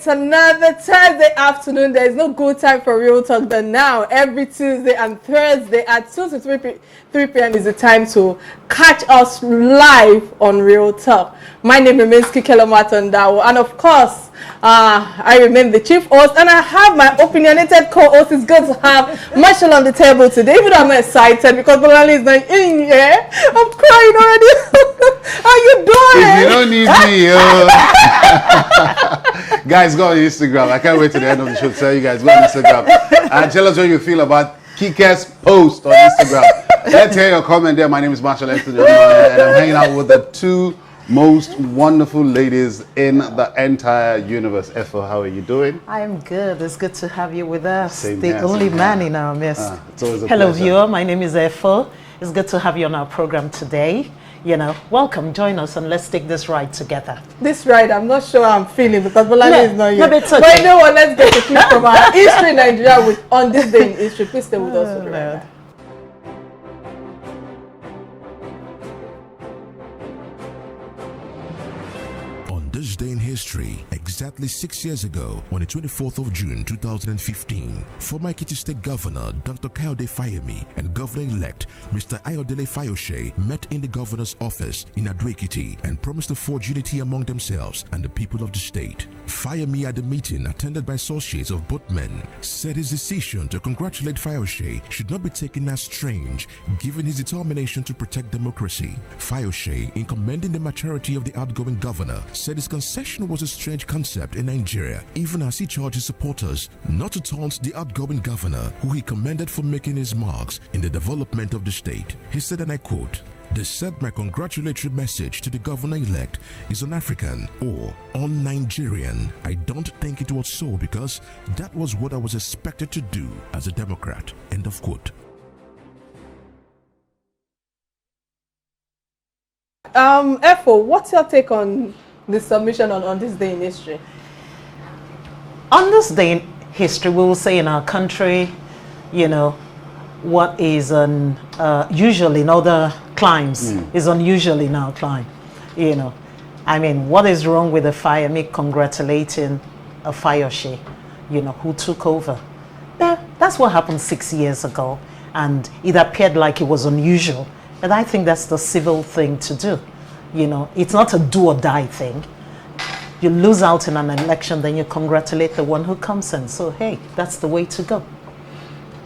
It's another Thursday afternoon. There is no good time for Real Talk than now. Every Tuesday and Thursday at 2 to 3 p.m. is the time to catch us live on Real Talk. My name remains Kike Ninalowo, and of course, I remain the chief host, and I have my opinionated co-host. It's good to have Marshall on the table today, even though I'm excited because Bolanle is not in here. I'm crying already. How you doing? If you don't need me, guys, go on Instagram. I can't wait to the end of the show to tell you guys, go on Instagram and tell us what you feel about Kike's post on Instagram. Let's hear your comment there. My name is Marshall and I'm hanging out with the two most wonderful ladies in the entire universe. Efo, how are you doing? I'm good. It's good to have you with us. Same the here, only same man here. in our midst. It's always a Hello, pleasure. viewer. My name is Efo. It's good to have you on our program today. You know, welcome. Join us and let's take this ride together. This ride, I'm not sure I'm feeling because Bolanle is not here. No, it's But okay. you know what? Let's get a clip from our history in Nigeria with on this day in history. Please stay with us. We'll be right back. This day in history, exactly 6 years ago, on the 24th of June 2015, former Ekiti State Governor Dr. Kayode Fayemi and Governor-elect Mr. Ayodele Fayose met in the governor's office in Ado-Ekiti and promised to forge unity among themselves and the people of the state. Fayemi at the meeting, attended by associates of both men, said his decision to congratulate Fayose should not be taken as strange, given his determination to protect democracy. Fayose, in commending the maturity of the outgoing governor, said his concession was a strange concept in Nigeria, even as he charged his supporters not to taunt the outgoing governor, who he commended for making his marks in the development of the state. He said, and I quote, "They said my congratulatory message to the governor-elect is un-African or un-Nigerian. I don't think it was so because that was what I was expected to do as a Democrat." End of quote. Efo, what's your take on the submission on this day in history? On this day in history, we will say in our country, you know, what is usual in other climes is unusual in our climb. You know, I mean, what is wrong with a Fayemi congratulating a Fayose, you know, who took over? Yeah, that's what happened 6 years ago, and it appeared like it was unusual. But I think that's the civil thing to do. You know, it's not a do or die thing. You lose out in an election, then you congratulate the one who comes in. So, hey, that's the way to go.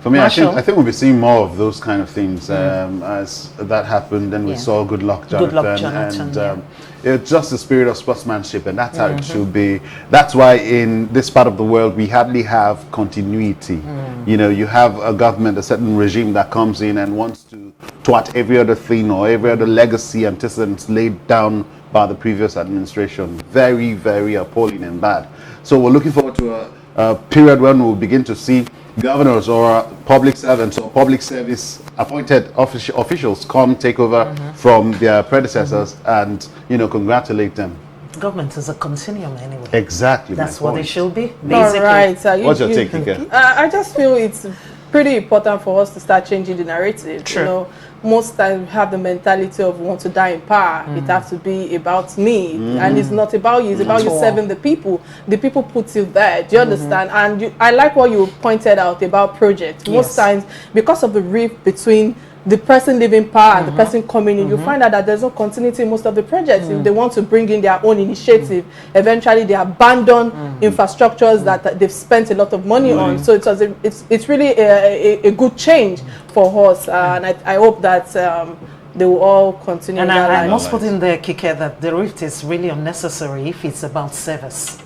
For me, Marshall? I think we'll be seeing more of those kind of things as that happened. Then we saw Good Luck Jonathan, and it's just the spirit of sportsmanship, and that's how it should be. That's why in this part of the world we hardly have continuity. You know, you have a government, a certain regime that comes in and wants to twat every other thing or every other legacy antecedents laid down by the previous administration. Very, very appalling and bad. So we're looking forward to a period when we'll begin to see governors or public servants or public service appointed officials come take over from their predecessors and, you know, congratulate them. Government is a continuum anyway. Exactly. That's what it should be, basically. All right. What's your take, Kike? I just feel it's pretty important for us to start changing the narrative. True. You know, most times we have the mentality of want to die in power. It has to be about me, and it's not about you. It's about you serving the people. The people put you there. Do you understand? And I like what you pointed out about projects. Most times, because of the rift between the person leaving power and the person coming in, you find out that there's no continuity in most of the projects. If they want to bring in their own initiative, eventually they abandon infrastructures that they've spent a lot of money on. So it's really a good change for us, and I hope that they will all continue. And I must put in there, Kike, that the rift is really unnecessary if it's about service.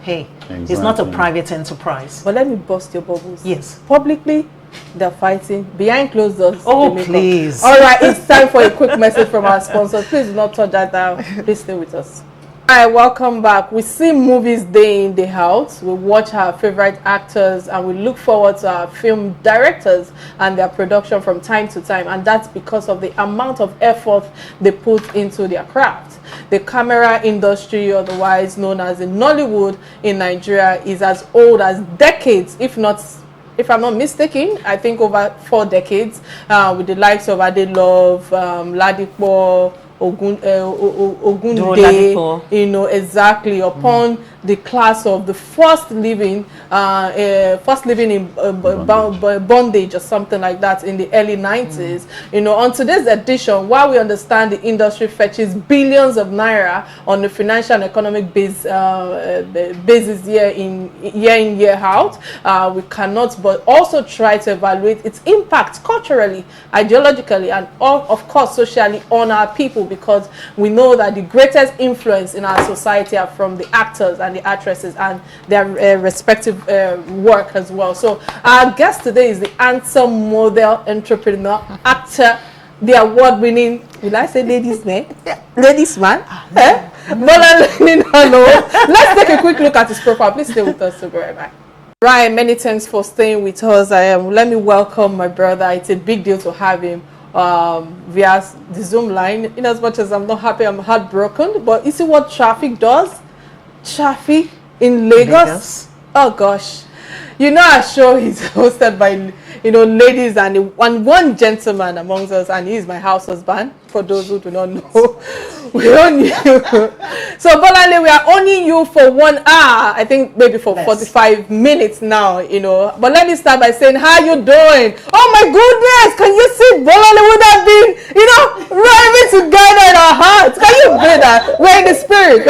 Hey, it's not a private enterprise. But let me bust your bubbles. Yes. Publicly, they're fighting. Behind closed doors. Oh, please. All right, it's time for a quick message from our sponsors. Please do not touch that down. Please stay with us. All right, welcome back. We see movies day in, day out. We watch our favorite actors and we look forward to our film directors and their production from time to time. And that's because of the amount of effort they put into their craft. The camera industry, otherwise known as the Nollywood in Nigeria, is as old as decades, if I'm not mistaken, I think over 4 decades, with the likes of Adelove, Ladipo, Ogunde, you know, exactly upon the class of the first living in bondage or something like that in the early 90s. On today's edition, while we understand the industry fetches billions of naira on the financial and economic basis year in year out, we cannot but also try to evaluate its impact culturally, ideologically, and of course socially on our people, because we know that the greatest influence in our society are from the actors and the actresses and their respective work as well. So our guest today is the handsome model, entrepreneur, actor, the award-winning, will I say ladies name? Ladies man? Bolanle Ninalowo. Let's take a quick look at his profile. Please stay with us to be right back. Ryan, many thanks for staying with us. Let me welcome my brother. It's a big deal to have him via the Zoom line. In as much as I'm not happy, I'm heartbroken. But you see what traffic does? Traffic in Lagos. Oh gosh. Our show is hosted by ladies and one gentleman amongst us, and he's my house husband, for those who do not know. We own you. So Bolanle, we are owning you for 1 hour, I think maybe for 45 minutes now, But let me start by saying, how you doing? Oh my goodness, can you see Bolanle would have been, rhyming together in our hearts? Can you feel that? We're in the spirit,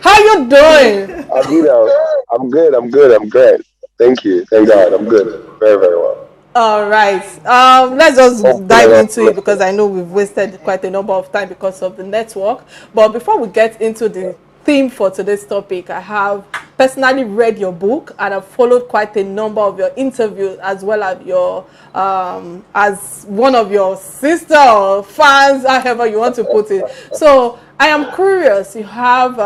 How you doing? I'm good. Thank you. Thank God. I'm good. Very, very well. All right. Let's just dive into it, because I know we've wasted quite a number of time because of the network. But before we get into the theme for today's topic, I have personally read your book and I've followed quite a number of your interviews, as well as your as one of your sister or fans, however you want to put it. So I am curious, you have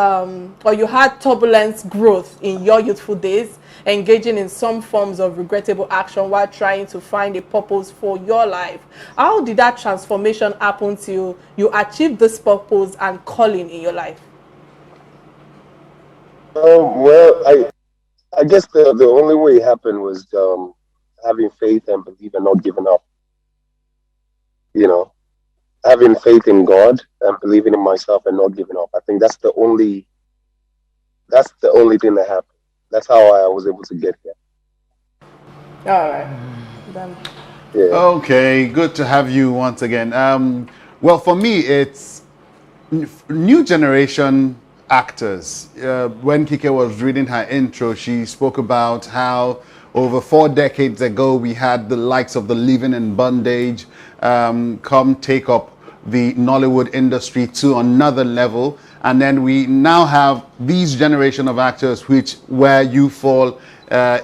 or you had turbulent growth in your youthful days, engaging in some forms of regrettable action while trying to find a purpose for your life. How did that transformation happen to you achieved this purpose and calling in your life? Well, I guess the only way it happened was having faith and believe and not giving up. Having faith in God and believing in myself and not giving up. I think that's the only thing that happened. That's how I was able to get here. All right. Done. Yeah. Okay, good to have you once again. Well, for me, it's new generation actors. When Kike was reading her intro, she spoke about how over 4 decades ago we had the likes of the living in bondage come take up the Nollywood industry to another level, and then we now have these generation of actors where you fall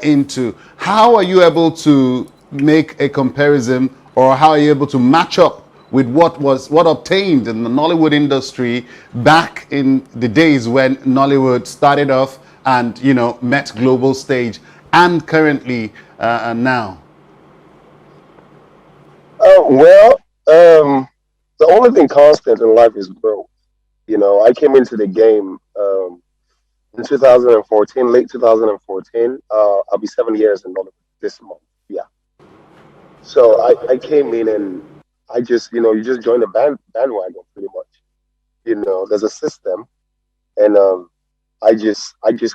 into. How are you able to make a comparison, or how are you able to match up with what obtained in the Nollywood industry back in the days when Nollywood started off and met global stage, and currently now? The only thing constant in life is growth. I came into the game in 2014, late 2014. I'll be 7 years in Nollywood this month. Yeah. So I came in and I just, you just join the bandwagon pretty much. There's a system, and I just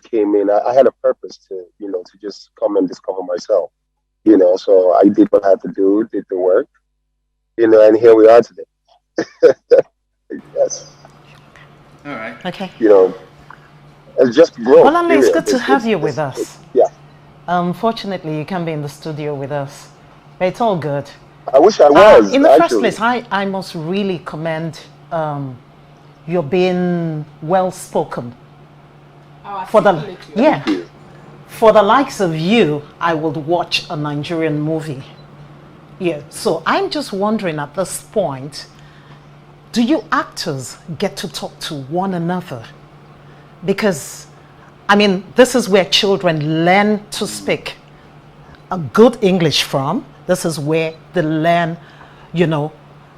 came in. I had a purpose to just come and discover myself. So I did what I had to do, did the work, and here we are today. Yes. All right. Okay. It's just growth. Well, it's good to have you with us. Yeah. Unfortunately, you can't be in the studio with us, but it's all good. I wish I was. In the first place, I must really commend your being well spoken. For the likes of you, I would watch a Nigerian movie. Yeah. So I'm just wondering at this point, do you actors get to talk to one another? Because, this is where children learn to speak a good English from. This is where they learn,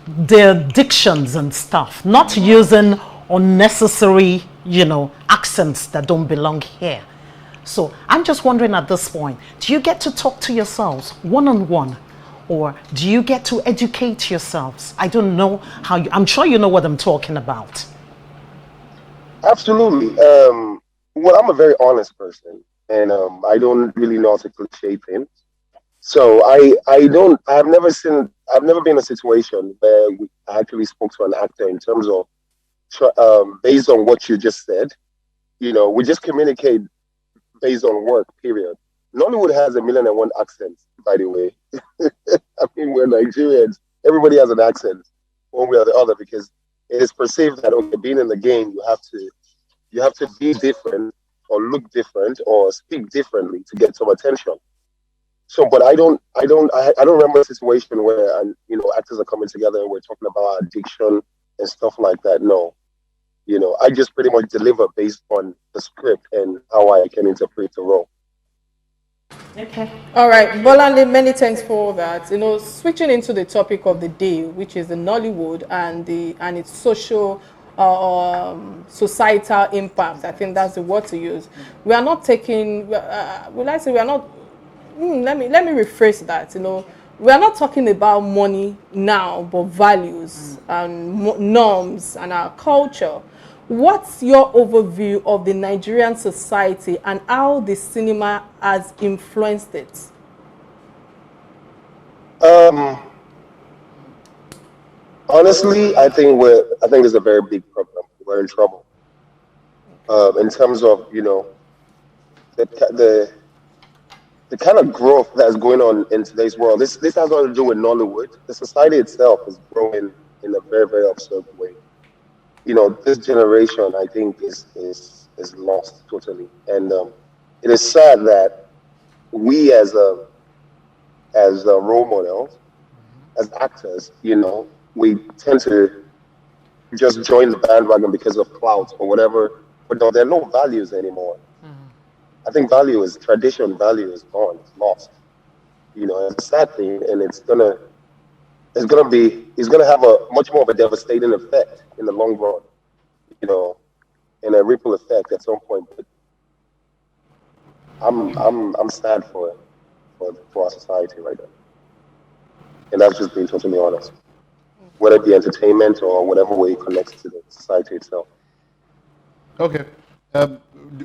their dictions and stuff, not using unnecessary, accents that don't belong here. So I'm just wondering at this point, do you get to talk to yourselves one-on-one? Or do you get to educate yourselves? I don't know I'm sure you know what I'm talking about. Absolutely. Well, I'm a very honest person, and I don't really know how to cliche things. So I've never been in a situation where I actually spoke to an actor in terms of based on what you just said. We just communicate based on work. Period. Nollywood has a million and one accents, by the way. I mean, we're Nigerians. Everybody has an accent, one way or the other, because it is perceived that okay, being in the game, you have to be different or look different or speak differently to get some attention. So, but I don't remember a situation where actors are coming together and we're talking about addiction and stuff like that. No, I just pretty much deliver based on the script and how I can interpret the role. Okay. All right, Bolanle, many thanks for all that. Switching into the topic of the day, which is the Nollywood and its social, societal impact. I think that's the word to use. We are not taking. Will I say we are not? Let me rephrase that. We are not talking about money now, but values and norms and our culture. What's your overview of the Nigerian society and how the cinema has influenced it? Honestly, I think there's a very big problem. We're in trouble. In terms of the the kind of growth that's going on in today's world. This has nothing to do with Nollywood. The society itself is growing in a very very absurd way. This generation, I think, is lost totally, and it is sad that we as role models, as actors, we tend to just join the bandwagon because of clout or whatever. But no, there are no values anymore. I think tradition value is gone, it's lost. It's a sad thing, and it's gonna have a much more of a devastating effect in the long run. You know, and a ripple effect at some point. But I'm sad for it, for our society right now, and that's just being totally honest. Whether it be entertainment or whatever way it connects to the society itself. Okay.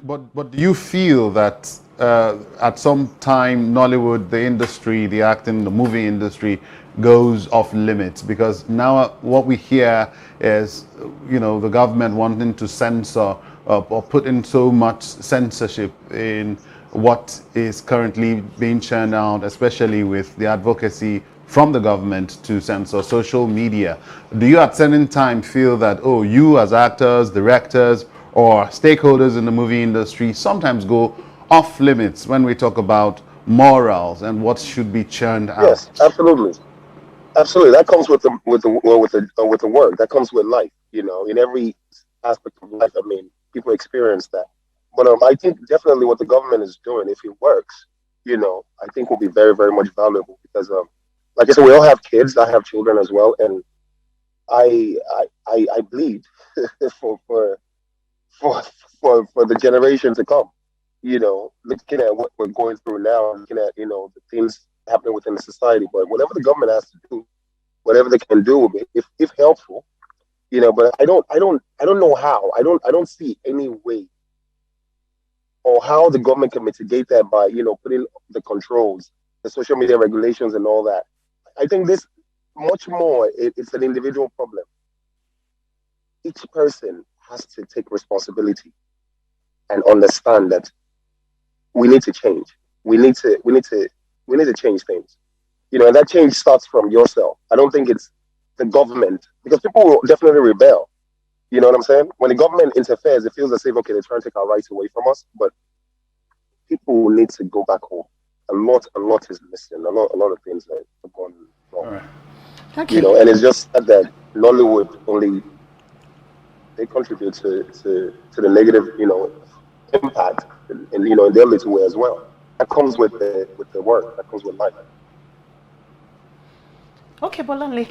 But do you feel that at some time Nollywood, the industry, the acting, the movie industry goes off limits? Because now what we hear is, the government wanting to censor or put in so much censorship in what is currently being churned out, especially with the advocacy from the government to censor social media. Do you at certain time feel that, you as actors, directors, or stakeholders in the movie industry sometimes go off limits when we talk about morals and what should be churned out? Yes, absolutely, absolutely. That comes with the work. That comes with life. In every aspect of life. I mean, people experience that. But I think definitely what the government is doing, if it works, I think will be very, very much valuable because, like I said, we all have kids. I have children as well, and I bleed for for the generation to come. Looking at what we're going through now, looking at the things happening within the society. But whatever the government has to do, whatever they can do, if helpful, But I don't know how. I don't see any way or how the government can mitigate that by putting the controls, the social media regulations, and all that. I think this much more. It's an individual problem. Each person has to take responsibility and understand that we need to change. We need to change things. And that change starts from yourself. I don't think it's the government because people will definitely rebel. You know what I'm saying? When the government interferes, it feels as if okay, they're trying to take our rights away from us. But people will need to go back home. A lot is missing. A lot of things that have gone wrong. All right. Okay. And it's just sad that Nollywood only they contribute to the negative, impact, and in their little way as well. That comes with the work. That comes with life. Okay, Bolanle.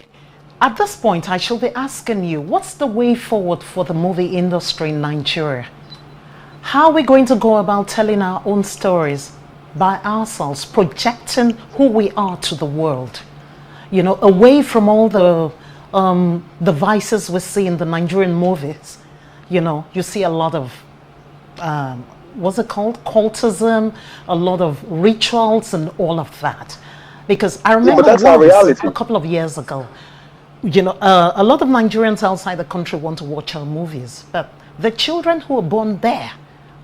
At this point, I shall be asking you, what's the way forward for the movie industry in Nigeria? How are we going to go about telling our own stories by ourselves, projecting who we are to the world? Away from all the vices we see in the Nigerian movies. You see a lot of what's it called? Cultism, a lot of rituals and all of that. Because I remember but that's our reality. a couple of years ago, you know, a lot of Nigerians outside the country want to watch our movies, but the children who are born there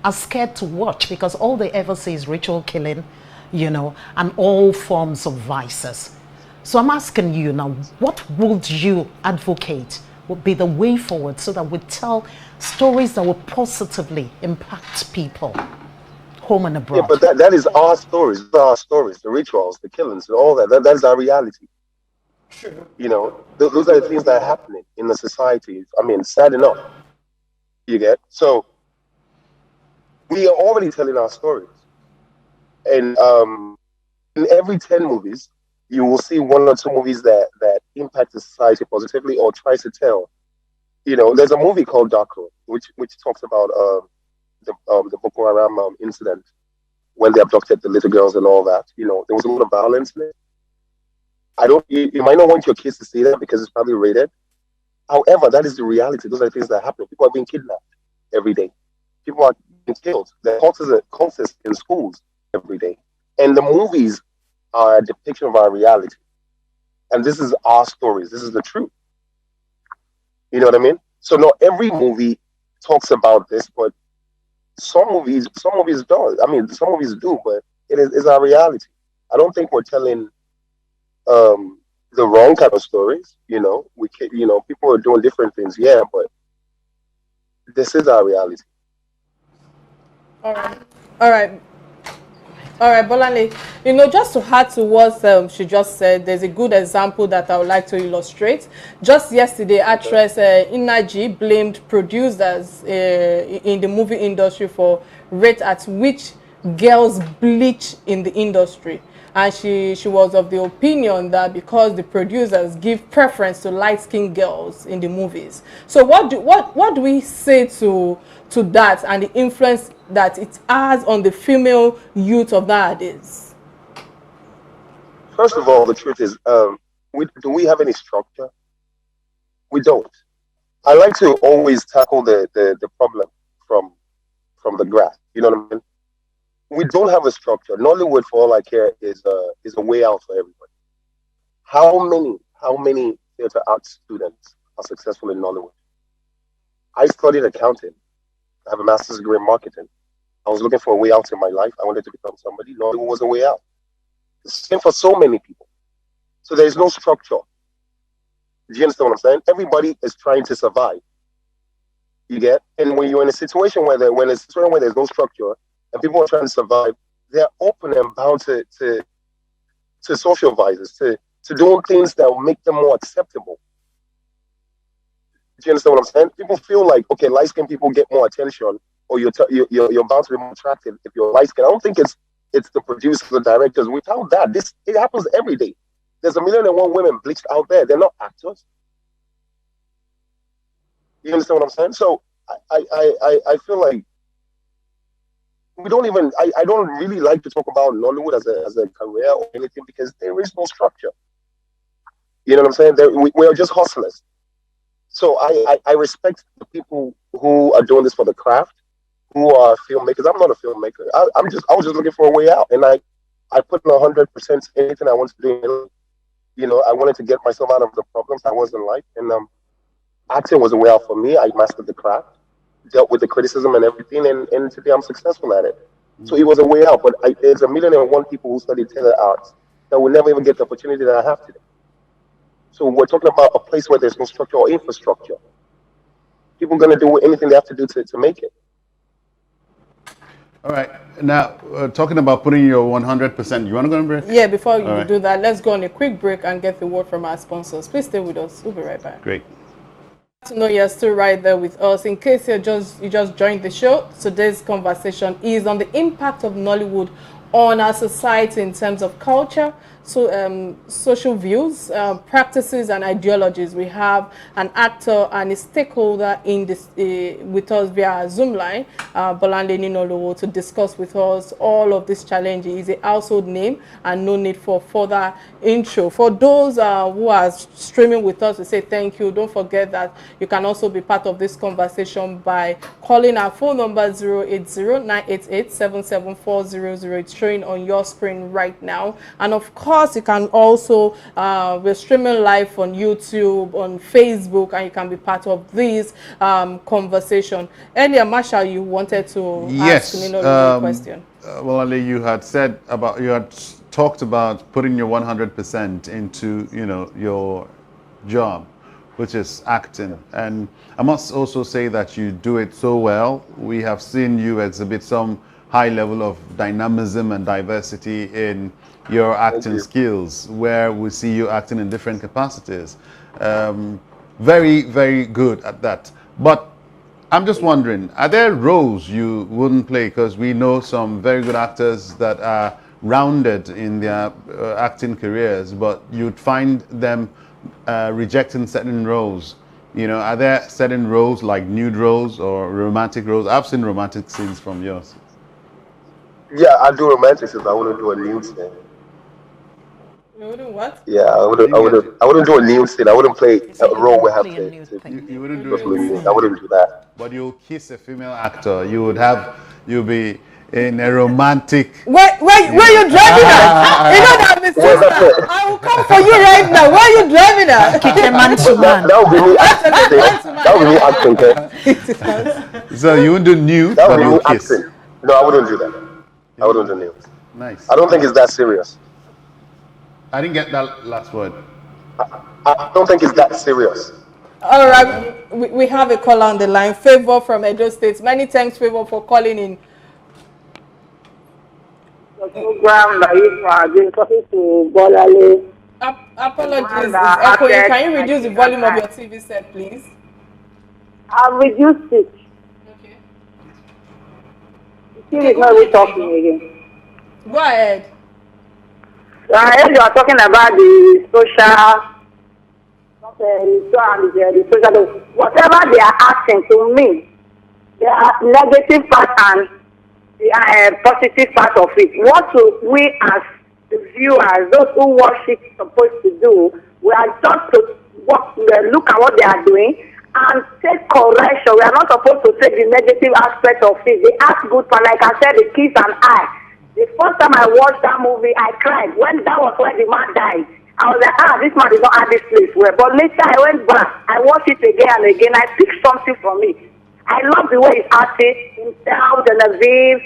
are scared to watch because all they ever see is ritual killing, you know, and all forms of vices. So I'm asking you now, what would you advocate would be the way forward so that we tell stories that will positively impact people home and abroad? Yeah, but that is our stories. Those are our stories, the rituals, the killings, and all that. That is our reality. True. You know, those are the things that are happening in the society. I mean, sad enough. You get? So we are already telling our stories. And in every 10 movies, you will see 1 or 2 movies that impact the society positively or tries to tell. You know, there's a movie called Dark Road, which talks about the Boko Haram incident when they abducted the little girls and all that. You know, there was a lot of violence in it. You might not want your kids to see that because it's probably rated. However, that is the reality. Those are the things that happen. People are being kidnapped every day. People are being killed. There are cultists in schools every day. And the movies are a depiction of our reality. And this is our stories. This is the truth. You know what I mean? So not every movie talks about this, but some movies do. I mean, some movies do, but it's our reality. I don't think we're telling the wrong kind of stories. You know, people are doing different things, yeah, but this is our reality. All right. All right. All right, Bolanle, you know, just to add to what she just said, there's a good example that I would like to illustrate. Just yesterday, actress Inaji blamed producers in the movie industry for rate at which girls bleach in the industry. And she was of the opinion that because the producers give preference to light-skinned girls in the movies. So what do we say to that and the influence that it has on the female youth of nowadays? First of all, the truth is, do we have any structure? We don't. I like to always tackle the problem from the graph. You know what I mean? We don't have a structure. Nollywood, for all I care, is a way out for everybody. How many theater arts students are successful in Nollywood? I studied accounting. I have a master's degree in marketing. I was looking for a way out in my life. I wanted to become somebody. Nollywood was a way out. The same for so many people. So there is no structure. Do you understand what I'm saying? Everybody is trying to survive. You get? And when you're in a situation where there's no structure and people are trying to survive, they're open and bound to social vices, to doing things that will make them more acceptable. Do you understand what I'm saying? People feel like, okay, light-skinned people get more attention, or you're bound to be more attractive if you're light-skinned. I don't think it's the producers, the directors. Without that, it happens every day. There's 1,000,001 women bleached out there. They're not actors. You understand what I'm saying? So I feel like we don't even. I don't really like to talk about Nollywood as a career or anything because there is no structure. You know what I'm saying? We are just hustlers. So I respect the people who are doing this for the craft, who are filmmakers. I'm not a filmmaker. I was just looking for a way out, and I put in 100% anything I want to do. You know, I wanted to get myself out of the problems I was in life, and acting was a way out for me. I mastered the craft, dealt with the criticism and everything, and today I'm successful at it. So it was a way out. But there's 1,000,001 people who study theater arts that will never even get the opportunity that I have today. So we're talking about a place where there's no structure or infrastructure. People are going to do anything they have to do to make it. All right. Now, talking about putting your 100%, you want to go on a break? Yeah, before you do that, let's go on a quick break and get the word from our sponsors. Please stay with us. We'll be right back. Great. To know you're still right there with us. In case you just joined the show, today's conversation is on the impact of Nollywood on our society in terms of culture, social views, practices, and ideologies. We have an actor and a stakeholder in this with us via Zoom line, Bolanle Ninalowo, to discuss with us all of these challenges. He's a household name and no need for further intro. For those who are streaming with us, we say thank you. Don't forget that you can also be part of this conversation by calling our phone number 080-988-77400. It's showing on your screen right now. And of course, you can also, we're streaming live on YouTube, on Facebook, and you can be part of this conversation. Earlier, Marshall, you wanted to ask Nino a question. Well, Ali, you had talked about putting your 100% into, your job, which is acting. And I must also say that you do it so well. We have seen you exhibit some high level of dynamism and diversity in your acting skills, where we see you acting in different capacities. Very, very good at that. But I'm just wondering, are there roles you wouldn't play? Because we know some very good actors that are rounded in their acting careers, but you'd find them rejecting certain roles. Are there certain roles like nude roles or romantic roles? I've seen romantic scenes from yours. Yeah, I do romantic scenes. I wouldn't do a nude scene. You wouldn't what? Yeah, I wouldn't do a nude scene. I wouldn't play a role where I have to. You wouldn't do it. I wouldn't do that. But you'll kiss a female actor. You'll be in a romantic. Where you driving at? You know that, Mr. I will come for you right now. Where are you driving at? Kike man to man. That would be me acting. That would be me acting. So you wouldn't do nude, That but would be you'll me kiss. acting. No, I wouldn't do that. I wouldn't do nude. Nice. I don't think it's that serious. I didn't get that last word. I don't think it's that serious. All right, we have a caller on the line. Favor from Edo State. Many thanks, Favor, for calling in. The program that I've been talking to Bolanle. Apologies, it's echoing. Can you reduce the volume of your TV set, please? I've reduced it. Okay. The TV is not really talking again. Go ahead. I heard you are talking about the social, whatever they are asking to me, there are negative part and positive part of it. What we as the viewers, those who watch it, supposed to do, we are just to look at what they are doing and take correction. We are not supposed to take the negative aspect of it. They ask good part, like I said, the kiss and I. The first time I watched that movie, I cried. When that was when the man died, I was like, this man is not at this place well. But later I went back, I watched it again and again. I picked something from it. I love the way he's acting, himself, Genevieve,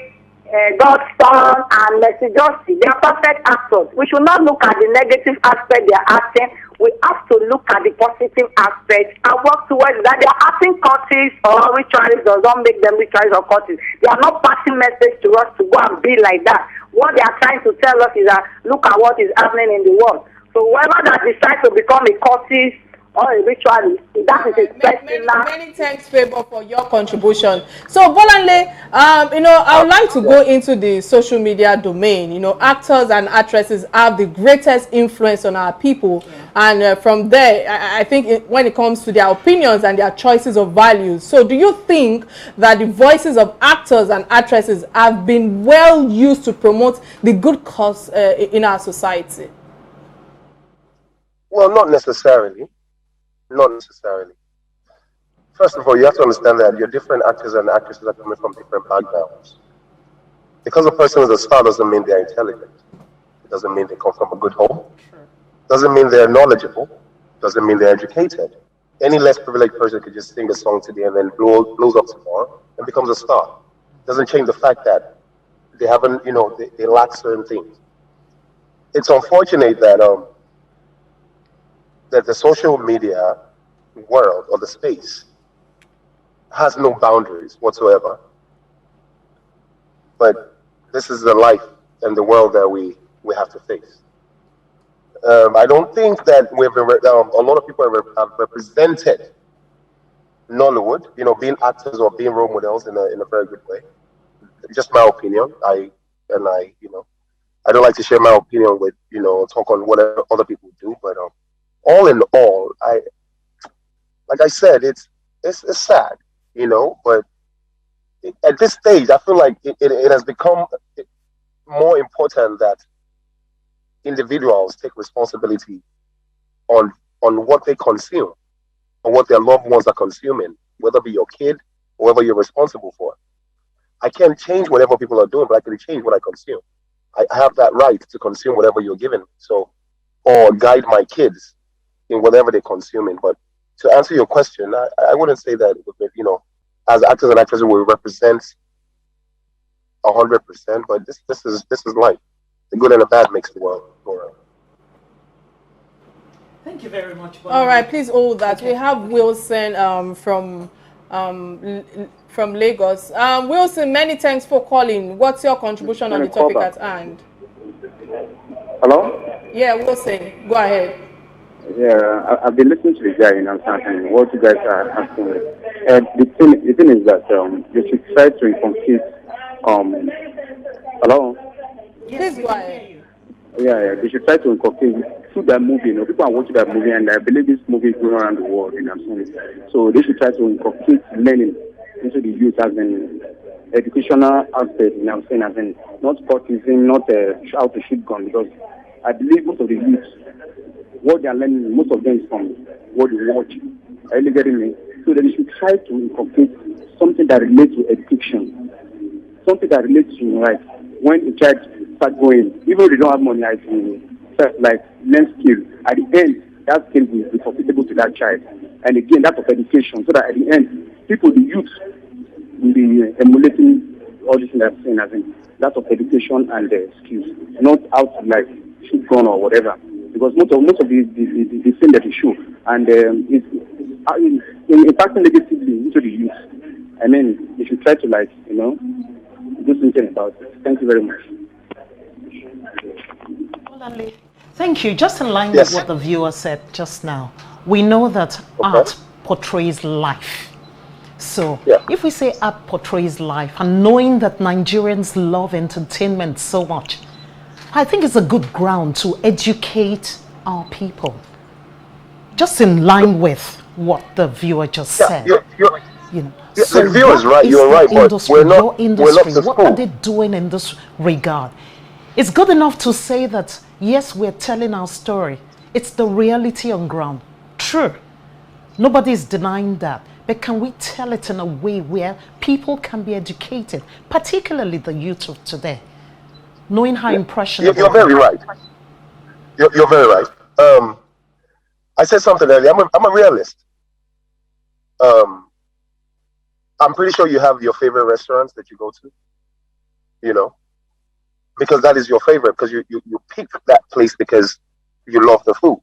God's son, and Mercy Justy. They are perfect actors. We should not look at the negative aspect they are acting. We have to look at the positive aspect and work towards that. They are acting courses or rituals does not make them rituals or courses. They are not passing message to us to go and be like that. What they are trying to tell us is that look at what is happening in the world. So whoever that decides to become a courses or a ritualist, that is a many thanks, Favor, for your contribution. So Bolanle, I would like to go into the social media domain. Actors and actresses have the greatest influence on our people, and from there, I think when it comes to their opinions and their choices of values. So do you think that the voices of actors and actresses have been well used to promote the good cause in our society? Well, not necessarily. Not necessarily. First of all, you have to understand that your different actors and actresses are coming from different backgrounds. Because a person is a star doesn't mean they're intelligent. It doesn't mean they come from a good home. Doesn't mean they're knowledgeable. Doesn't mean they're educated. Any less privileged person could just sing a song today and then blows up tomorrow and becomes a star. Doesn't change the fact that they haven't, they lack certain things. It's unfortunate that that the social media world or the space has no boundaries whatsoever. But this is the life and the world that we have to face. I don't think that a lot of people have represented Nollywood, being actors or being role models in a very good way. Just my opinion. I don't like to share my opinion with, talk on what other people do. But all in all, like I said, it's sad, but at this stage, I feel like it has become more important that individuals take responsibility on what they consume, or what their loved ones are consuming, whether it be your kid or whatever you're responsible for. I can't change whatever people are doing, but I can change what I consume. I have that right to consume whatever you're giving me. So, or guide my kids in whatever they're consuming. But to answer your question, I wouldn't say that, as actors and actresses, we represent 100%. But this is life. The good and the bad makes the world go around. Thank you very much. All right, please hold that. Okay. We have Wilson from Lagos. Wilson, many thanks for calling. What's your contribution on the topic at hand? Hello? Yeah, Wilson, go ahead. Yeah, I've been listening to the guy, and what you guys are asking. The thing is that you should try to inculcate. Hello? Please go ahead. Yeah, they should try to inculcate through that movie. People are watching that movie, and I believe this movie is going around the world. So they should try to inculcate learning into the youth as an educational aspect. As in not sportism, not how to shoot gun, because I believe most of the youth, what they are learning, most of them is from what they watch. Are you getting me? So they should try to inculcate something that relates to education, something that relates to when a child starts going, even if they don't have money, I learn skill. At the end, that skill will be profitable to that child. And again, that's of education, so that at the end, people, the youth, will be emulating all this thing I'm saying, as in that of education and skills, not out to shoot gun or whatever. Because most of the thing that you show, and it's impacting negatively into the youth. I mean, you should try to do something about it. Thank you very much. Thank you. Just in line with what the viewer said just now, we know that art portrays life. So if we say art portrays life, and knowing that Nigerians love entertainment so much, I think it's a good ground to educate our people. Just in line with what the viewer just said. So the viewer is right. You're right, but we're not what are they doing in this regard? It's good enough to say that, yes, we're telling our story. It's the reality on ground. True. Nobody is denying that. But can we tell it in a way where people can be educated, particularly the youth of today, knowing how impressionable... You're very right. You're very right. I said something earlier. I'm a realist. I'm pretty sure you have your favorite restaurants that you go to, because that is your favorite, because you pick that place because you love the food.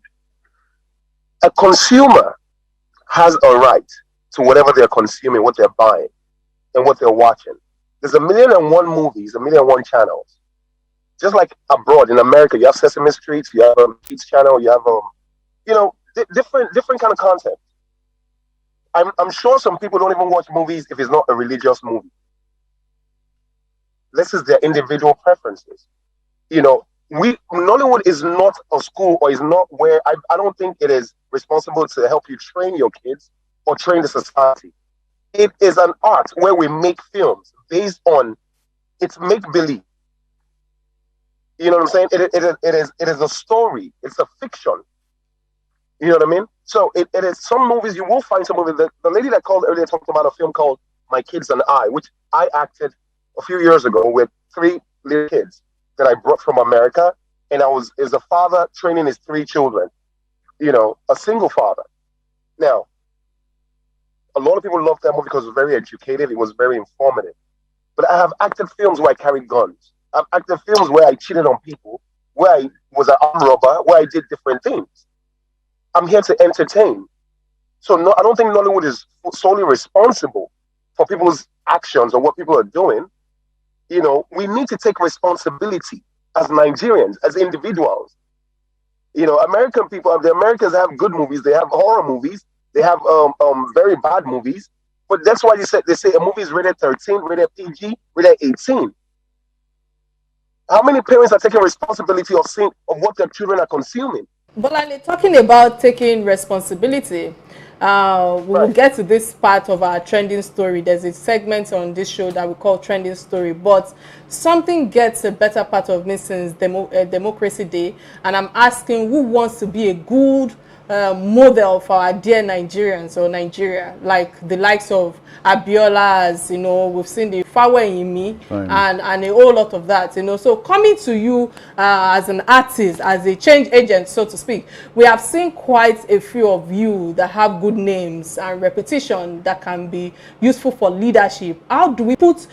A consumer has a right to whatever they're consuming, what they're buying, and what they're watching. There's 1,000,001 movies, 1,000,001 channels. Just like abroad in America, you have Sesame Street, you have a Kids channel, you have different kind of content. I'm sure some people don't even watch movies if it's not a religious movie. This is their individual preferences. Nollywood is not a school, or is not where I don't think it is responsible to help you train your kids or train the society. It is an art where we make films based on it's make believe. You know what I'm saying? It is a story. It's a fiction. You know what I mean? So it is some movies, you will find some movies. The lady that called earlier talked about a film called My Kids and I, which I acted a few years ago with 3 little kids that I brought from America. And I was as a father training his 3 children, a single father. Now, a lot of people loved that movie because it was very educative. It was very informative. But I have acted films where I carried guns. I've acted films where I cheated on people, where I was an armed robber, where I did different things. I'm here to entertain. So no, I don't think Nollywood is solely responsible for people's actions or what people are doing. We need to take responsibility as Nigerians, as individuals. American people, the Americans have good movies. They have horror movies. They have very bad movies. But that's why they say a movie is rated 13, rated PG, rated 18. How many parents are taking responsibility of what their children are consuming? Bolanle, talking about taking responsibility, we will get to this part of our trending story. There's a segment on this show that we call trending story, but something gets a better part of me since Democracy Day, and I'm asking who wants to be a good model for our dear Nigerians or Nigeria, like the likes of Abiola, as you know, we've seen the Fawe Imi and a whole lot of that, you know. So coming to you as an artist, as a change agent, so to speak, we have seen quite a few of you that have good names and reputation that can be useful for leadership. How do we put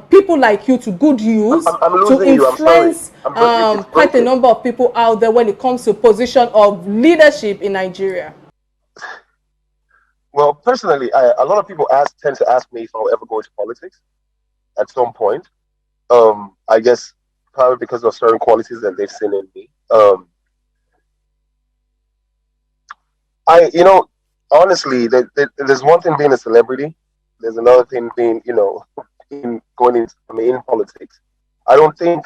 people like you to good use to influence quite a number of people out there when it comes to position of leadership in Nigeria? Well, personally, a lot of people tend to ask me if I'll ever go into politics at some point. I guess probably because of certain qualities that they've seen in me. Honestly, there's one thing being a celebrity. There's another thing being, in politics. I don't think.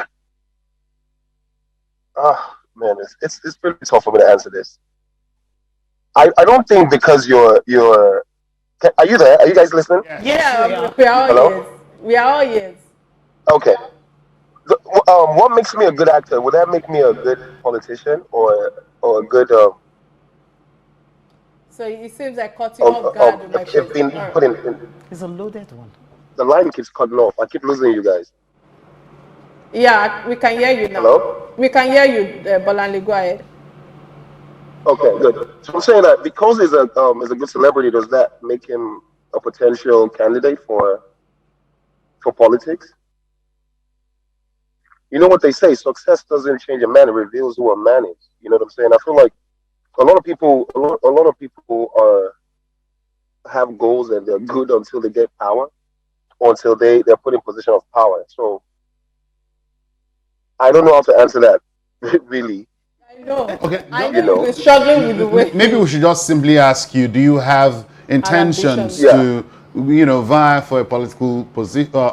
Man, it's pretty tough for me to answer this. I don't think because you're. Are you there? Are you guys listening? Yeah, we are all Hello? ears. We are all ears. Okay. What makes me a good actor? Would that make me a good politician or a good? So it seems like cutting off guard with my question. It's a loaded one. The line keeps cutting off. I keep losing you guys. Yeah, we can hear you now. Hello? We can hear you, Bolanle. Go ahead. Okay, good. So I'm saying that because he's a good celebrity, does that make him a potential candidate for politics? You know what they say: success doesn't change a man; it reveals who a man is. You know what I'm saying? I feel like a lot of people have goals and they're good until they get power, or until they're put in position of power. So I don't know how to answer that, really. I know. Okay. I know you've been struggling with the way. Maybe we should just simply ask you: do you have intentions to, vie for a political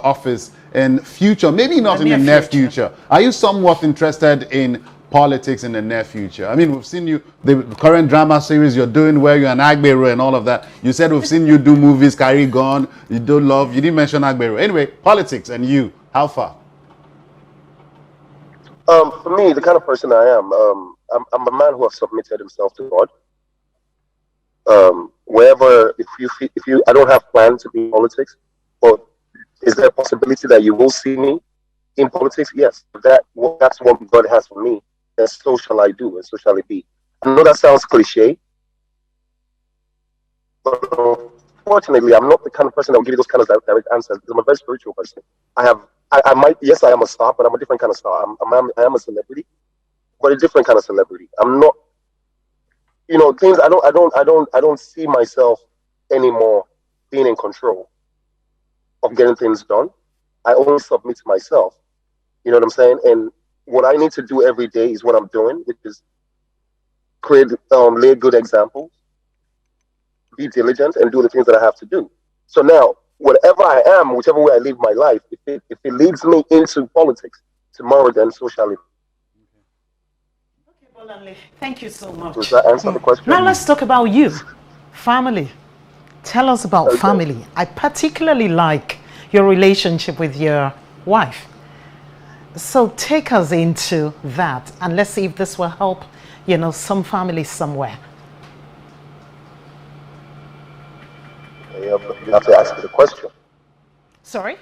office in future? Maybe not in the near future. Are you somewhat interested in politics in the near future? I mean, we've seen you, the current drama series you're doing where you're an Agbero and all of that. You said we've seen you do movies, Carry Gone, you do Love. You didn't mention Agbero. Anyway, politics and you, how far? For me, the kind of person I am, I'm a man who has submitted himself to God. Wherever, I don't have plans to be in politics, but is there a possibility that you will see me in politics? Yes. That's what God has for me. And so shall I do, and so shall it be. I know that sounds cliche, but unfortunately, I'm not the kind of person that will give you those kind of direct answers because I'm a very spiritual person. I am a star, but I'm a different kind of star. I am a celebrity, but a different kind of celebrity. I'm not, things. I don't see myself anymore being in control of getting things done. I only submit to myself. You know what I'm saying? And what I need to do every day is what I'm doing, which is lay good examples, be diligent, and do the things that I have to do. So now, whatever I am, whichever way I live my life, if it leads me into politics tomorrow, then so shall it. Okay, Bolanle, thank you so much. Does that answer the question? Now let's talk about you, family. Tell us about family. I particularly like your relationship with your wife. So take us into that and let's see if this will help, some families somewhere. You have to ask me the question. Sorry?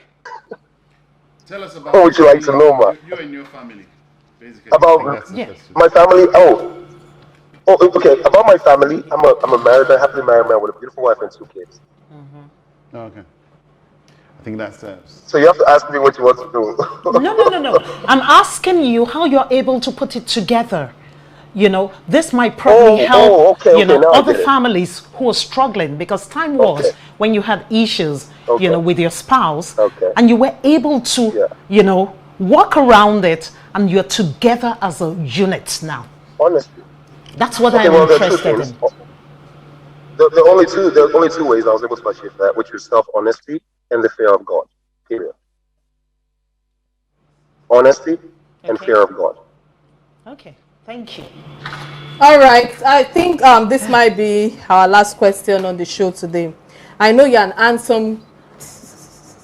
Tell us about what would you like to know, ma? You and your family, basically. About my family? Oh, okay. About my family, I'm a happily married man with a beautiful wife and 2 kids. Mm-hmm. Okay. I think that serves. So you have to ask me what you want to do. No. I'm asking you how you're able to put it together. This might probably help, other families who are struggling because time was when you had issues, with your spouse and you were able to, walk around it and you're together as a unit now. Honestly. That's what I'm interested in. The only two ways I was able to achieve that, which is self-honesty and the fear of God. Period. Honesty and fear of God. Okay, thank you. All right, I think this might be our last question on the show today. I know you're an handsome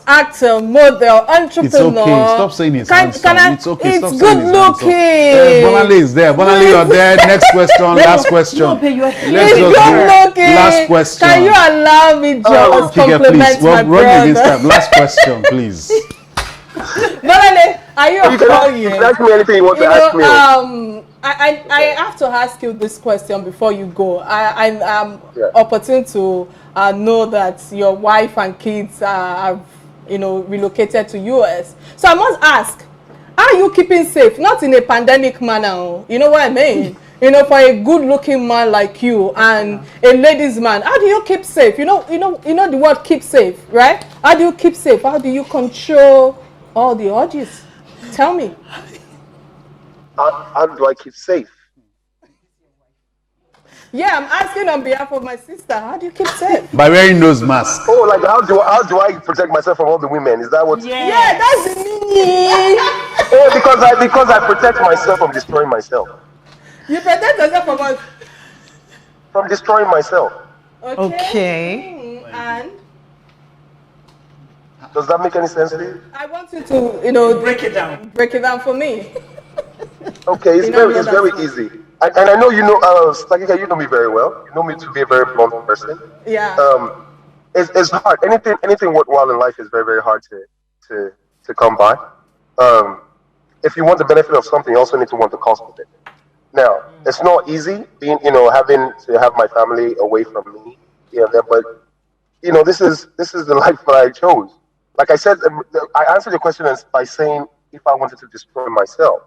actor, model, entrepreneur. It's okay. Stop saying it's handsome. It's okay. It's Stop good saying it's looking. handsome. Bolanle is there. Bolanle, you're there. Next question. Last question. No, but you're here. Let's It's just good go. looking. Last question. Can you allow me just Kike, compliment please. my Run against brother? time. Last question, please. Bolanle, are you You can ask me anything you want to ask me. I have to ask you this question before you go. I'm Yeah. opportune to know that your wife and kids have, relocated to US. So I must ask, are you keeping safe? Not in a pandemic manner. You know what I mean? For a good-looking man like you and a ladies' man, how do you keep safe? You know the word keep safe, right? How do you keep safe? How do you control all the urges? Tell me. How do I keep safe? Yeah, I'm asking on behalf of my sister. How do you keep safe? By wearing nose mask. Oh, like how do I protect myself from all the women? Is that what? Yeah, that's the meaning. Oh, because I protect myself from destroying myself. You protect yourself from what? From destroying myself. Okay. And Does that make any sense to you? I want you to, Break it down. break it down for me. Okay, it's very easy. And I know you know, Kike, you know me very well. You know me to be a very blunt person. Yeah. It's hard. Anything worthwhile in life is very, very hard to come by. If you want the benefit of something, you also need to want the cost of it. Now, it's not easy being, having to have my family away from me, but this is the life that I chose. Like I said, I answered your question by saying if I wanted to destroy myself.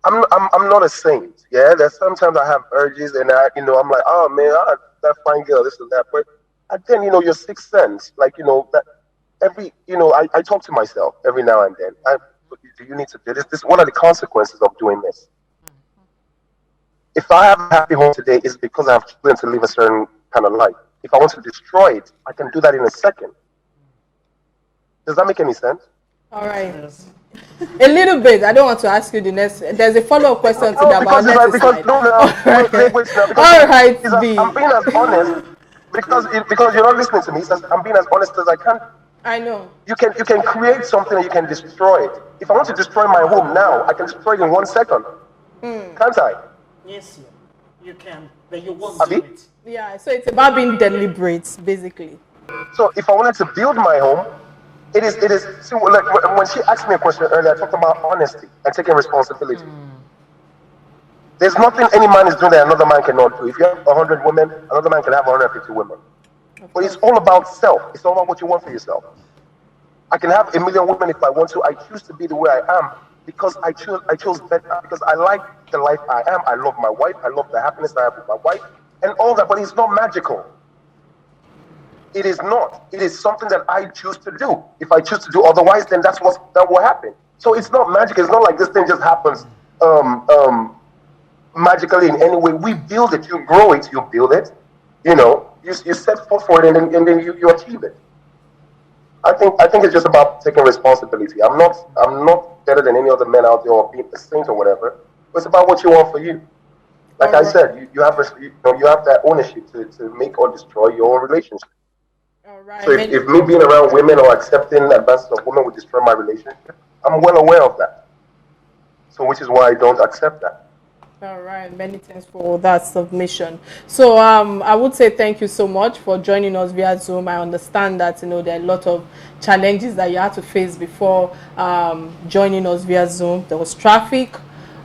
I'm not a saint. Yeah, there's sometimes I have urges, and I'm like, oh man, that fine girl, this and that. But then your sixth sense, like that every I talk to myself every now and then. Do you need to do this? What are the consequences of doing this? If I have a happy home today, it's because I've chosen to live a certain kind of life. If I want to destroy it, I can do that in a second. Does that make any sense? All right. A little bit. I don't want to ask you the next. There's a follow-up question to that. Because All right, B. I'm being as honest because you're not listening to me. I'm being as honest as I can. I know. You can create something and you can destroy it. If I want to destroy my home now, I can destroy it in 1 second. Can't I? Yes, you can, but you won't Abi? do it. Yeah. So it's about being deliberate, basically. So if I wanted to build my home, it is. See, like when she asked me a question earlier, I talked about honesty and taking responsibility. There's nothing any man is doing that another man cannot do. If you have 100 women, another man can have 150 women. But it's all about self. It's all about what you want for yourself. I can have 1 million women if I want to. I choose to be the way I am because I chose better, because I like the life I am. I love my wife. I love the happiness I have with my wife and all that. But it's not magical. It is not. It is something that I choose to do. If I choose to do otherwise, then that will happen. So it's not magic. It's not like this thing just happens magically in any way. We build it. You grow it. You build it. You set forth for it, and then you achieve it. I think it's just about taking responsibility. I'm not better than any other man out there or being a saint or whatever. It's about what you want for you. Like I said, you have that ownership to make or destroy your own relationship. All right. So if me being around women or accepting advances of women would destroy my relationship, I'm well aware of that. So which is why I don't accept that. All right, many thanks for that submission. So I would say thank you so much for joining us via Zoom. I understand that there are a lot of challenges that you had to face before joining us via Zoom. There was traffic,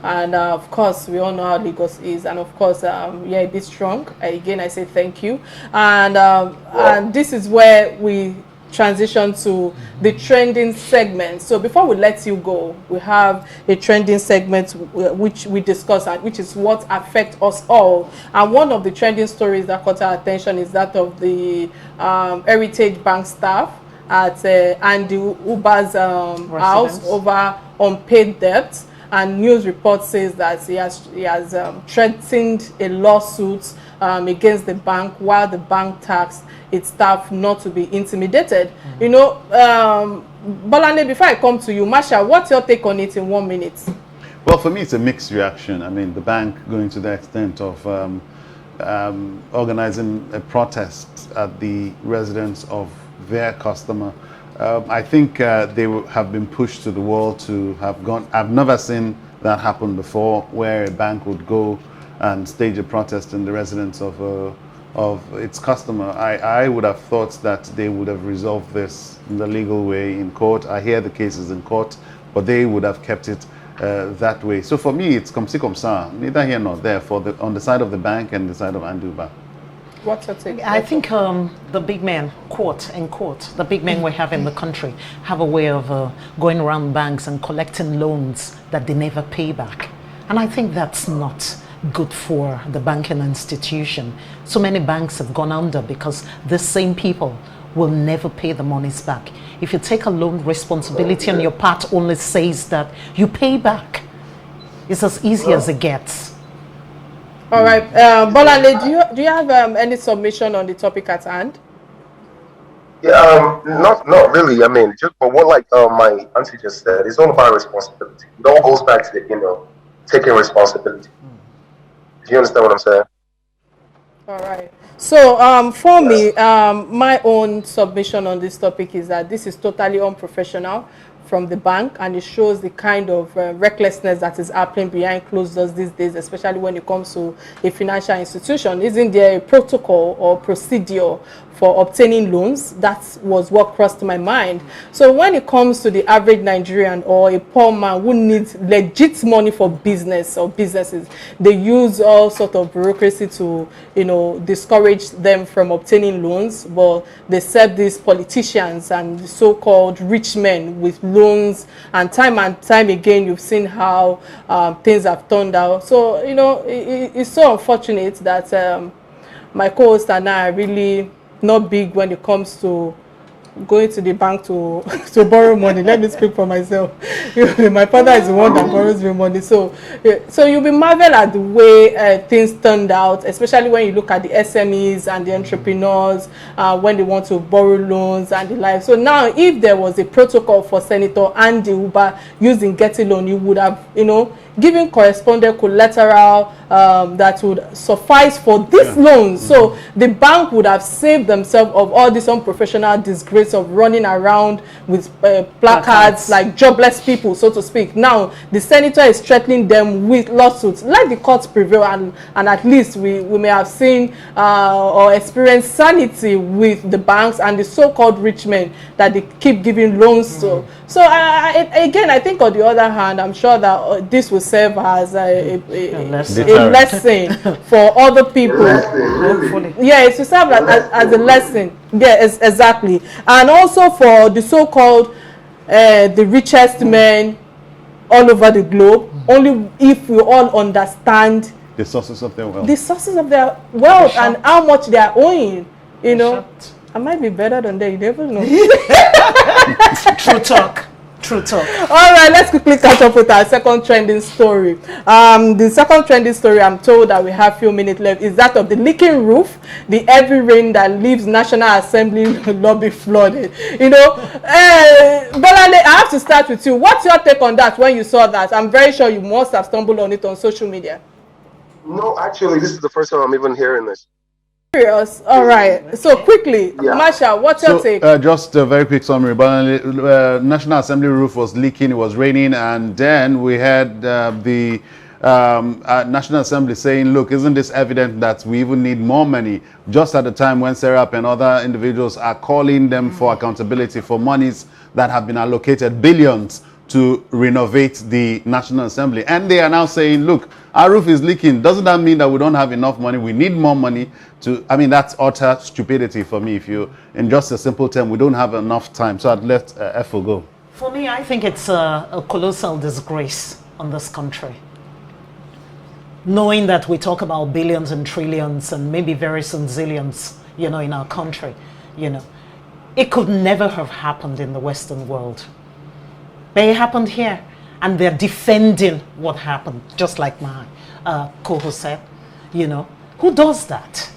and of course we all know how Lagos is, and of course a bit strong. Again, I say thank you, and this is where we transition to the trending segment. So before we let you go, we have a trending segment which we discuss, which is what affects us all. And one of the trending stories that caught our attention is that of the Heritage Bank staff at Andy Uber's house over unpaid debt. and news report says that he has threatened a lawsuit against the bank, while the bank tasked its staff not to be intimidated. You know, Bolanle, before I come to you, Masha, what's your take on it in 1 minute? Well, for me, it's a mixed reaction. I mean, the bank going to the extent of organizing a protest at the residence of their customer. I think they have been pushed to the wall to have gone. I've never seen that happen before, where a bank would go and stage a protest in the residence of its customer. I would have thought that they would have resolved this in the legal way in court. I hear the cases in court, but they would have kept it that way. So for me, it's comme ci comme ça, neither here nor there, on the side of the bank and the side of Anduba. What's your take? I think the big men, the big men we have in the country have a way of going around banks and collecting loans that they never pay back. And I think that's not good for the banking institution. So many banks have gone under because the same people will never pay the monies back. If you take a loan, responsibility on your part only says that you pay back. It's as easy as it gets. All right, Bolanle, do you have any submission on the topic at hand? Yeah, not really. I mean, but what like my auntie just said, it's all about responsibility. It all goes back to taking responsibility. Do you understand what I'm saying? All right. So for me, my own submission on this topic is that this is totally unprofessional from the bank, and it shows the kind of recklessness that is happening behind closed doors these days, especially when it comes to a financial institution. Isn't there a protocol or procedure for obtaining loans? That was what crossed my mind. So when it comes to the average Nigerian or a poor man who needs legit money for business or businesses, they use all sort of bureaucracy to, discourage them from obtaining loans. But they serve these politicians and the so-called rich men with loans, and time again, you've seen how things have turned out. So, it's so unfortunate that my co-host and I are really not big when it comes to going to the bank to borrow money. Let me speak for myself. My father is the one that borrows me money. So you'll be marvel at the way things turned out, especially when you look at the SMEs and the entrepreneurs when they want to borrow loans and the like. So now, if there was a protocol for Senator Andy Uba using Getty Loan, you would have, given correspondent collateral that would suffice for this loan. So the bank would have saved themselves of all this unprofessional disgrace of running around with placards like jobless people, so to speak. Now the senator is threatening them with lawsuits. Let the courts prevail, and at least we may have seen or experienced sanity with the banks and the so-called rich men that they keep giving loans to. So again, I think on the other hand, I'm sure that this will serve as a lesson for other people. Yeah, it's to serve as a lesson. Yeah, exactly. And also for the so-called the richest men all over the globe, only if we all understand the sources of their wealth. The sources of their wealth and how much they are owing. I might be better than they. You never know. True talk. All right, let's quickly catch up with our second trending story. The second trending story, I'm told that we have a few minutes left, is that of the leaking roof, the heavy rain that leaves National Assembly lobby flooded. Bolanle, I have to start with you. What's your take on that when you saw that? I'm very sure you must have stumbled on it on social media. No, actually, this is the first time I'm even hearing this. Serious? All right. So quickly, Masha, what's your take? Just a very quick summary. National Assembly roof was leaking. It was raining, and then we had the National Assembly saying, "Look, isn't this evident that we even need more money?" Just at the time when Serap and other individuals are calling them for accountability for monies that have been allocated, billions, to renovate the National Assembly. And they are now saying, look, our roof is leaking. Doesn't that mean that we don't have enough money? We need more money to, that's utter stupidity for me. If you, in just a simple term, we don't have enough time. So I'd let Efo go. For me, I think it's a colossal disgrace on this country. Knowing that we talk about billions and trillions and maybe very soon zillions, in our country, it could never have happened in the Western world. But it happened here. and they're defending what happened, just like my co-host said. You know, who does that?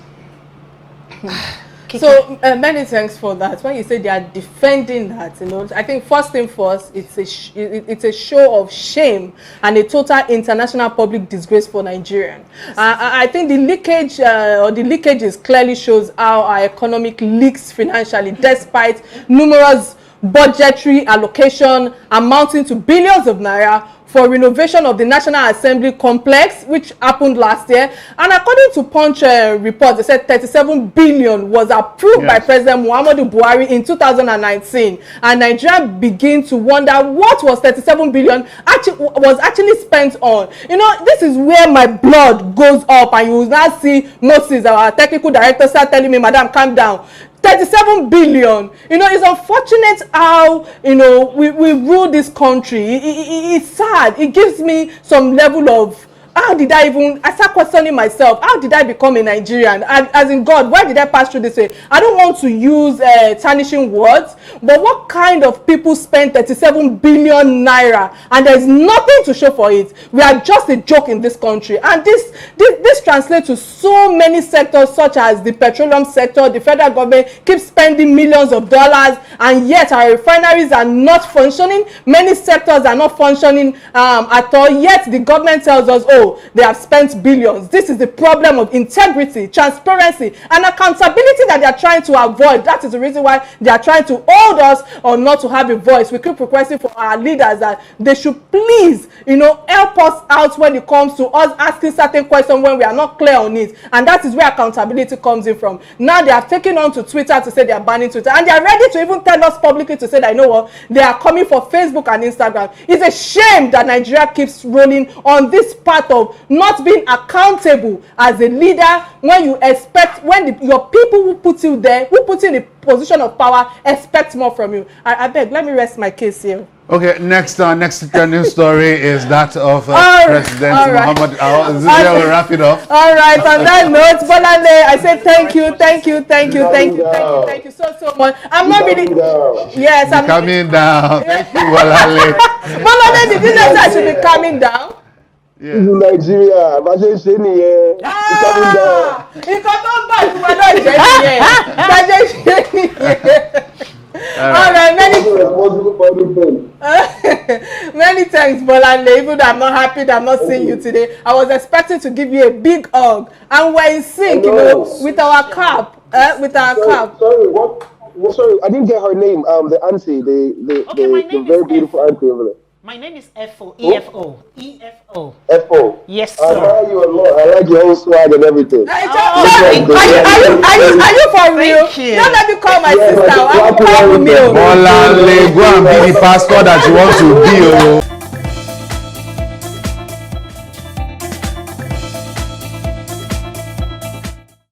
So many thanks for that. When you say they are defending that, you know, I think first thing first, it's a show of shame and a total international public disgrace for Nigerians. I think the leakage or the leakages clearly shows how our economic leaks financially, despite numerous budgetary allocation amounting to billions of naira for renovation of the National Assembly complex, which happened last year. And according to Punch report, they said 37 billion was approved by President Muhammadu Buhari in 2019. And Nigeria begin to wonder what was 37 billion actually spent on. You know, this is where my blood goes up, and you will now see Moses, our technical director, start telling me, Madam, calm down. 37 billion. You know, it's unfortunate how, you know, we rule this country. It's sad. It gives me some level of, I start questioning myself, how did I become a Nigerian? As in, God, why did I pass through this way? I don't want to use tarnishing words, but what kind of people spend 37 billion naira and there's nothing to show for it? We are just a joke in this country. And this translates to so many sectors, such as the petroleum sector. The federal government keeps spending millions of dollars, and yet our refineries are not functioning. Many sectors are not functioning at all, yet the government tells us, oh, they have spent billions. This is the problem of integrity, transparency, and accountability that they are trying to avoid. That is the reason why they are trying to hold us or not to have a voice. We keep requesting for our leaders that they should please, you know, help us out when it comes to us asking certain questions when we are not clear on it. And that is where accountability comes in from. Now they have taken on to Twitter to say they are banning Twitter, and they are ready to even tell us publicly to say that, you know what, they are coming for Facebook and Instagram. It's a shame that Nigeria keeps rolling on this path of not being accountable as a leader, when you expect, when your people who put you there, who put you in a position of power, expect more from you. I beg, let me rest my case here. Okay, next trending story is that of President Muhammad. This is where we'll wrap it up. All right, on that note, Bolanle, I say thank you so much. I'm not really. Yes, I'm coming down. Thank you, Bolanle. Bolanle, did you know that I should be coming down? Yeah. Nigeria, Coming down. All right, many thanks, Bolanle. Even though I'm not happy that I'm not seeing you today, I was expecting to give you a big hug, and we're in sync, you know, with our cap, Sorry, what? Well, sorry, I didn't get her name. The auntie, the very beautiful auntie over there. My name is Efo. EFO. EFO. Efo. Yes, sir. I like you a lot. I like your whole swag and everything. Are you for real? Don't let me call my sister. I will call you. Bolanle, go and be the pastor that you want to be.